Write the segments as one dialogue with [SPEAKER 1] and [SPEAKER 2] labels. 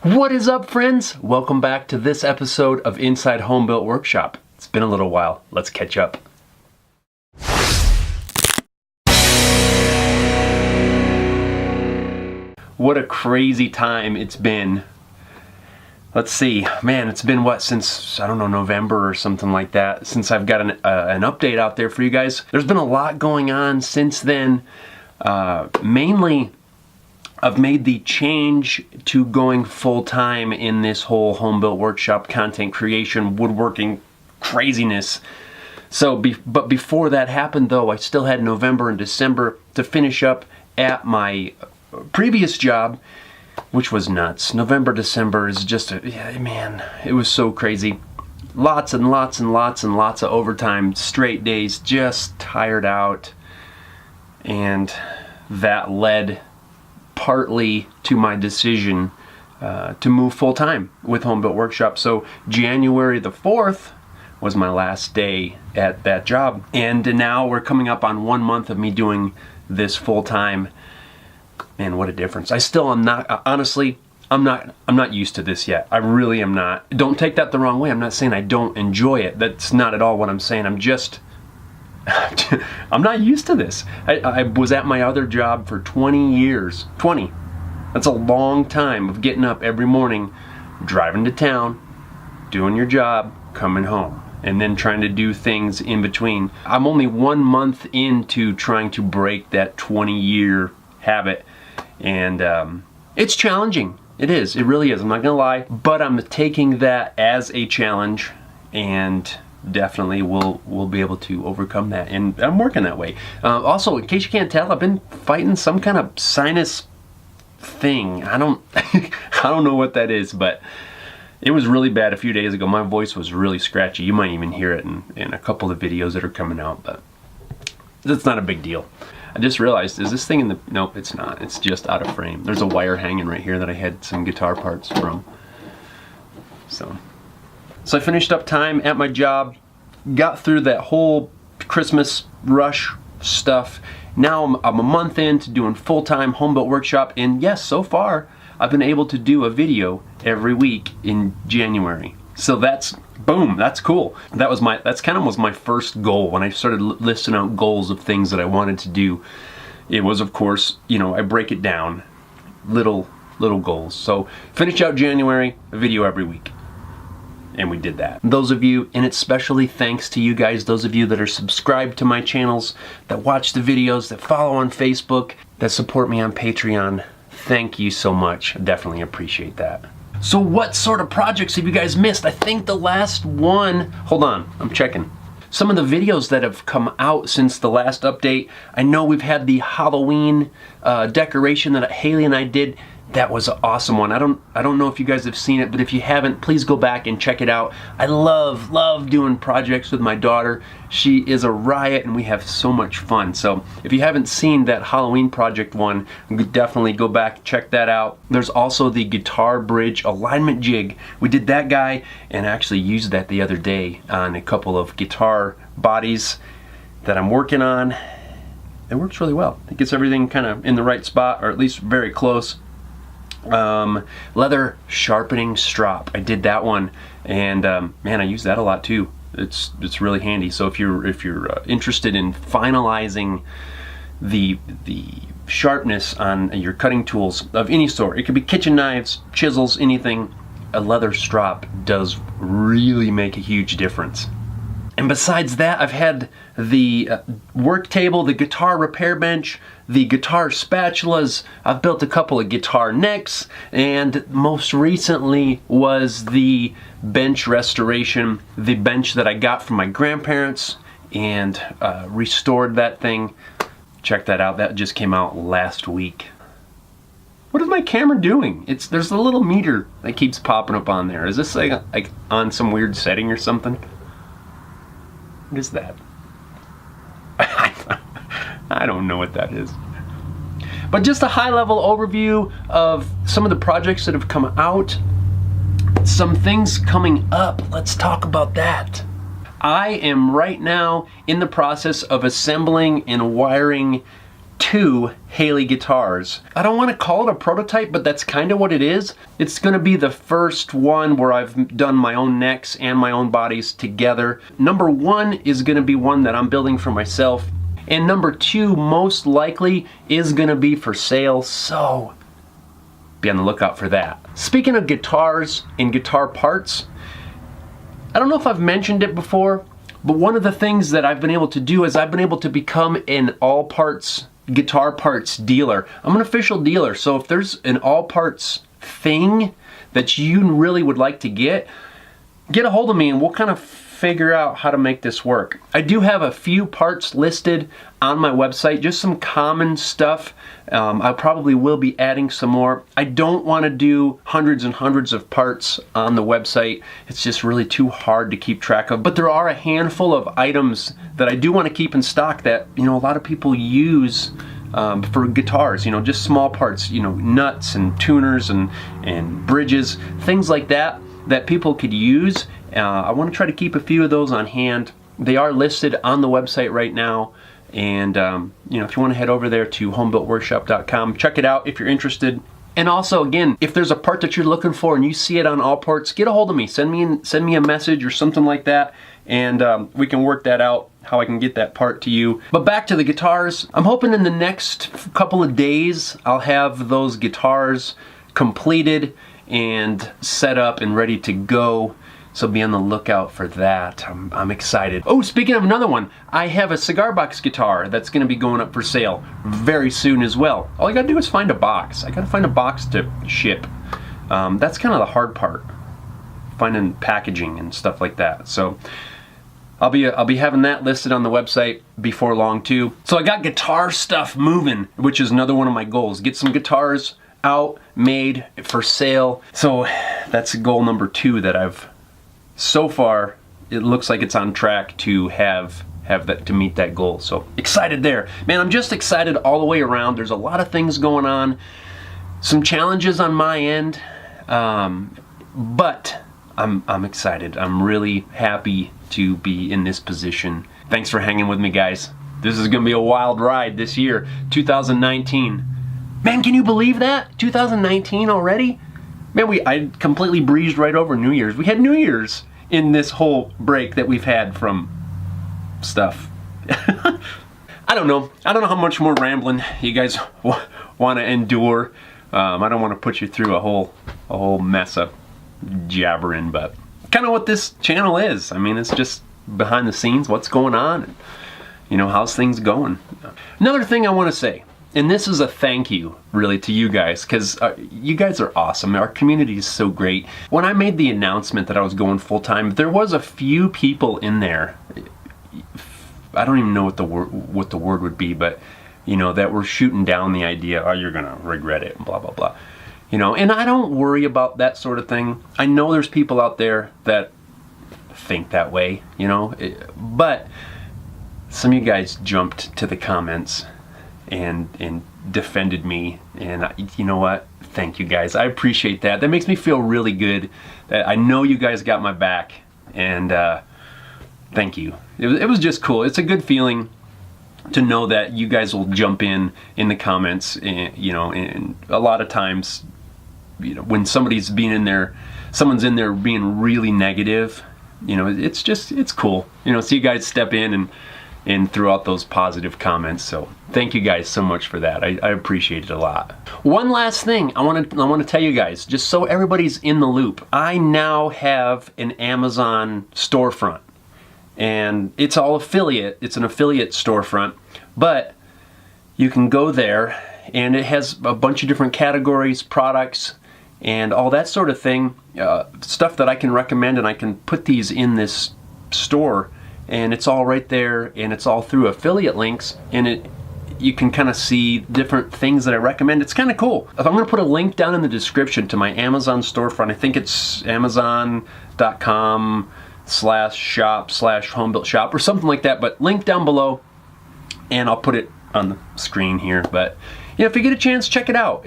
[SPEAKER 1] What is up, friends? Welcome back to this episode of Inside Home Built Workshop. It's been a little while. Let's catch up. What a crazy time it's been. Let's see, man, it's been what, since, I don't know, November or something like that, since I've got an update out there for you guys. There's been a lot going on since then. Mainly, I've made the change to going full-time in this whole home built workshop, content creation, woodworking craziness. But before that happened though, I still had November and December to finish up at my previous job, which was nuts. November, December is just man, it was so crazy. Lots and lots and lots and lots of overtime, straight days, just tired out. And that led partly to my decision to move full-time with Home Built Workshop. So January the 4th was my last day at that job. And now we're coming up on 1 month of me doing this full-time. Man, what a difference. I still am not, honestly, I'm not used to this yet. I really am not. Don't take that the wrong way. I'm not saying I don't enjoy it. That's not at all what I'm saying. I'm not used to this. I was at my other job for 20 years. 20. That's a long time of getting up every morning, driving to town, doing your job, coming home, and then trying to do things in between. I'm only 1 month into trying to break that 20-year habit, and it's challenging. It is. It really is. I'm not gonna lie, but I'm taking that as a challenge, and definitely we'll be able to overcome that, and I'm working that way. Also, in case you can't tell, I've been fighting some kind of sinus thing. I don't I don't know what that is, but it was really bad a few days ago. My voice was really scratchy. You might even hear it in a couple of videos that are coming out, but that's not a big deal. I just realized, is this thing in the... Nope, it's not. It's just out of frame. There's a wire hanging right here that I had some guitar parts from. So I finished up time at my job, got through that whole Christmas rush stuff. Now I'm a month into doing full-time Home Built Workshop, and yes, so far I've been able to do a video every week in January. So that's, boom, that's cool. That's kind of was my first goal when I started listing out goals of things that I wanted to do. It was, of course, you know, I break it down, little goals. So finish out January, a video every week. And we did that. Those of you, and especially thanks to you guys, those of you that are subscribed to my channels, that watch the videos, that follow on Facebook, that support me on Patreon, thank you so much. I definitely appreciate that. So what sort of projects have you guys missed? I think the last one, hold on, I'm checking. Some of the videos that have come out since the last update, I know we've had the Halloween decoration that Haley and I did. That was an awesome one. I don't know if you guys have seen it, but if you haven't, please go back and check it out. I love doing projects with my daughter. She is a riot and we have so much fun. So if you haven't seen that Halloween project one, definitely go back, check that out. There's also the guitar bridge alignment jig. We did that guy and actually used that the other day on a couple of guitar bodies that I'm working on. It works really well. It gets everything kind of in the right spot, or at least very close. Leather sharpening strop. I did that one, and man, I use that a lot too. It's really handy. So if you're interested in finalizing the sharpness on your cutting tools of any sort, it could be kitchen knives, chisels, anything, a leather strap does really make a huge difference. And besides that, I've had the work table, the guitar repair bench, the guitar spatulas. I've built a couple of guitar necks, and most recently was the bench restoration, the bench that I got from my grandparents, and restored that thing. Check that out. That just came out last week. What is my camera doing? There's a little meter that keeps popping up on there. Is this like on some weird setting or something? What is that? I don't know what that is. But just a high-level overview of some of the projects that have come out. Some things coming up. Let's talk about that. I am right now in the process of assembling and wiring 2 Haley guitars. I don't want to call it a prototype, but that's kind of what it is. It's going to be the first one where I've done my own necks and my own bodies together. Number 1 is going to be one that I'm building for myself. And number 2 most likely is going to be for sale, so be on the lookout for that. Speaking of guitars and guitar parts, I don't know if I've mentioned it before, but one of the things that I've been able to do is I've been able to become an all parts guitar parts dealer. I'm an official dealer, so if there's an all parts thing that you really would like to get a hold of me and we'll kind of figure out how to make this work. I do have a few parts listed on my website, just some common stuff. I probably will be adding some more. I don't want to do hundreds and hundreds of parts on the website. It's just really too hard to keep track of. But there are a handful of items that I do want to keep in stock that, you know, a lot of people use for guitars, you know, just small parts, you know, nuts and tuners and bridges, things like that people could use. I want to try to keep a few of those on hand. They are listed on the website right now, and you know, if you want to head over there to homebuiltworkshop.com, check it out if you're interested. And also, again, if there's a part that you're looking for and you see it on All Parts, get a hold of me. Send me a message or something like that, and we can work that out, how I can get that part to you. But back to the guitars. I'm hoping in the next couple of days I'll have those guitars completed and set up and ready to go. So be on the lookout for that. I'm excited. Oh, speaking of another one, I have a cigar box guitar that's going to be going up for sale very soon as well. All you gotta do is find a box. I gotta find a box to ship. That's kind of the hard part, finding packaging and stuff like that. So I'll be having that listed on the website before long too. So I got guitar stuff moving, which is another one of my goals. Get some guitars out, made for sale. So that's goal number 2 that I've so far, it looks like it's on track to have that, to meet that goal. So excited there. Man, I'm just excited all the way around. There's a lot of things going on, some challenges on my end, but I'm excited. I'm really happy to be in this position. Thanks for hanging with me, guys. This is gonna be a wild ride this year, 2019. Man, can you believe that? 2019 already? Man, I completely breezed right over New Year's. We had New Year's in this whole break that we've had from stuff. I don't know how much more rambling you guys want to endure. I don't want to put you through a whole mess of jabbering, but kind of what this channel is. I mean, it's just behind the scenes, what's going on, and, you know, how's things going. Another thing I want to say, and this is a thank you, really, to you guys, because you guys are awesome. Our community is so great. When I made the announcement that I was going full-time, there was a few people in there, I don't even know what the word would be, but, you know, that were shooting down the idea, oh, you're going to regret it, and blah, blah, blah. You know, and I don't worry about that sort of thing. I know there's people out there that think that way, you know, but some of you guys jumped to the comments and defended me, and you know what, thank you guys. I appreciate that. That makes me feel really good that I know you guys got my back, and thank you. It was just cool. It's a good feeling to know that you guys will jump in the comments, and, you know, and a lot of times, you know, when someone's in there being really negative, you know, it's cool, you know, see you guys step in and throw out those positive comments. So thank you guys so much for that. I appreciate it a lot. One last thing I want to tell you guys, just so everybody's in the loop. I now have an Amazon storefront, and it's all affiliate. It's an affiliate storefront, but you can go there and it has a bunch of different categories, products, and all that sort of thing, stuff that I can recommend, and I can put these in this store, and it's all right there, and it's all through affiliate links, and you can kind of see different things that I recommend. It's kind of cool. If I'm going to put a link down in the description to my Amazon storefront, I think it's amazon.com/shop/homebuiltshop or something like that, but link down below, and I'll put it on the screen here. But if you get a chance, check it out.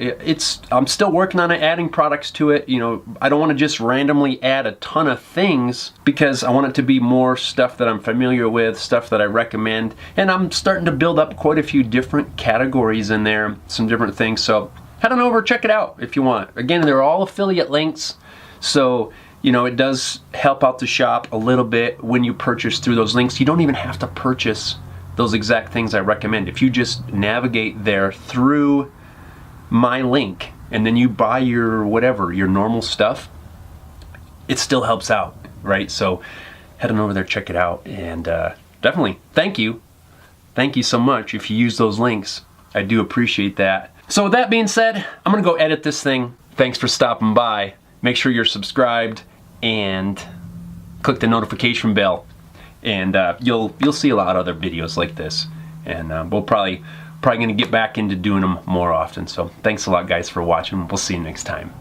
[SPEAKER 1] I'm still working on it, adding products to it. I don't want to just randomly add a ton of things because I want it to be more stuff that I'm familiar with, stuff that I recommend. And I'm starting to build up quite a few different categories in there, some different things. So head on over, check it out if you want. Again, they're all affiliate links. So, it does help out the shop a little bit when you purchase through those links. You don't even have to purchase those exact things I recommend. If you just navigate there through my link and then you buy your normal stuff, it still helps out, right? So head on over there, check it out, and definitely thank you so much if you use those links. I do appreciate that. So with that being said, I'm gonna go edit this thing. Thanks for stopping by. Make sure you're subscribed and click the notification bell. And you'll see a lot of other videos like this, and we'll probably gonna get back into doing them more often. So thanks a lot, guys, for watching. We'll see you next time.